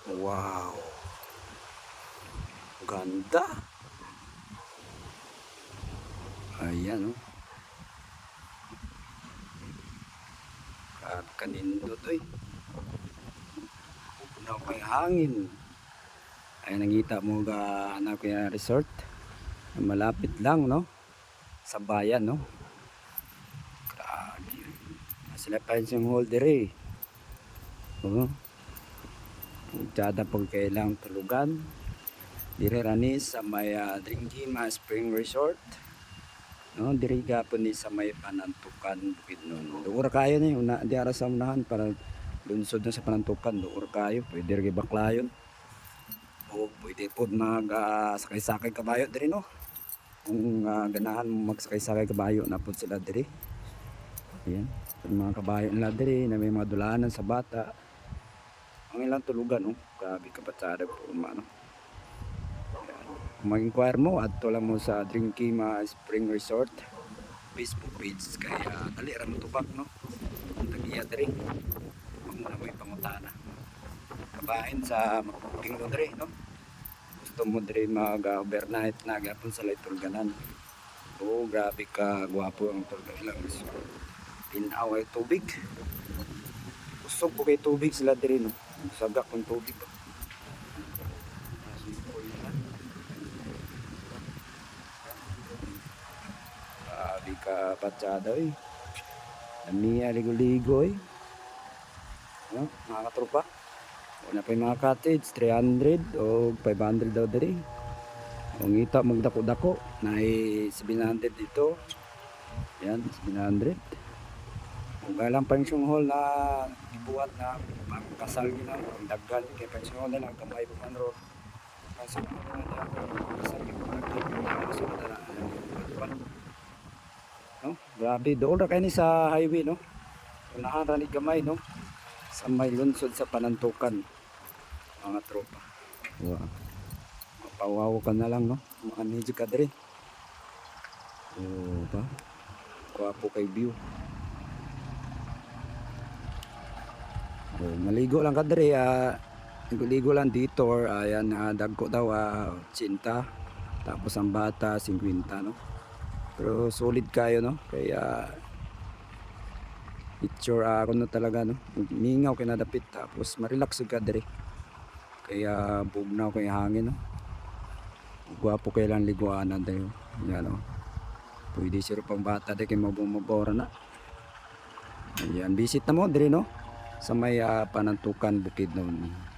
Wow, ganda. Ayan oh. Kanindot oy. Punaw kay hangin. Ay nangita mo ga anak ko yung resort. Malapit lang no. Sa bayan no. Grabe. Sila pa yung hall dire. Oh. Tsada pag kailang tulugan. Dire rani sa may Dringima Spring Resort. No, diri gapon ni sa may Panantukan Bukidnon. Duor kayo ni una di ara sa unahan para lunsod na sa Panantukan. Duor kayo, pwede ri baklayon. O pwede pod mag sakay-sakay kabayo diri no. Kung ganahan mo magsakay-sakay kabayo na pod sila diri. Ayan, yung mga kabayo nila diri na may mga dulanan sa bata. Ang ilang tulugan no, grabe kabatsada po no. Kung mag-inquire mo, adto lang mo sa Dringima Spring Resort Facebook page. Kaya dali ra mo tubak no. Ang tagiya diri. Huwag mo na mo ipangutana. Kabahin sa mag-booking mo diri no. Gusto mo diri mag-overnight na gapon sa Tulganan. Oh, grabe ka gwapo ang Tulganan. Pinaw ay tubig. Usog po kay tubig sila diri no. Sagak ng tubig. Di ka patsada eh. Namiya ligo-ligo eh. No, mga katropa. Una pa yung mga cottage, 300 o 500 daw diri. Kung ita magdako-dako, na 700 dito. Yan, 700. Kung galang pension hall na ibuhat na pangkasal gina, ang daggan kay pension hall na lang kamay po man ro. Kasi kasal gina no, grabe doon ra kay ni sa highway no. Unahan ra ni gamay no. Sa may lunsod sa Panantukan. Mga tropa. Wow. Mapawaw ka na lang no. Mga medyo ka diri. Oh, ba? Kuwapo kay view. Oh, maligo lang ka diri ligo lang dito or ayan dagko daw 80 tapos ang bata 50 no. Pero solid kayo no. Kaya picture ako na talaga no. Mingaw kay nadapit tapos ma-relax ka diri. Kaya bugnaw kay hangin no. Gwapo kay lang liguanan dayo. Yan no. Pwede siro pang bata de kay mabora na. Ayan, visit na mo diri no. Sa may Panantukan Bukidnon.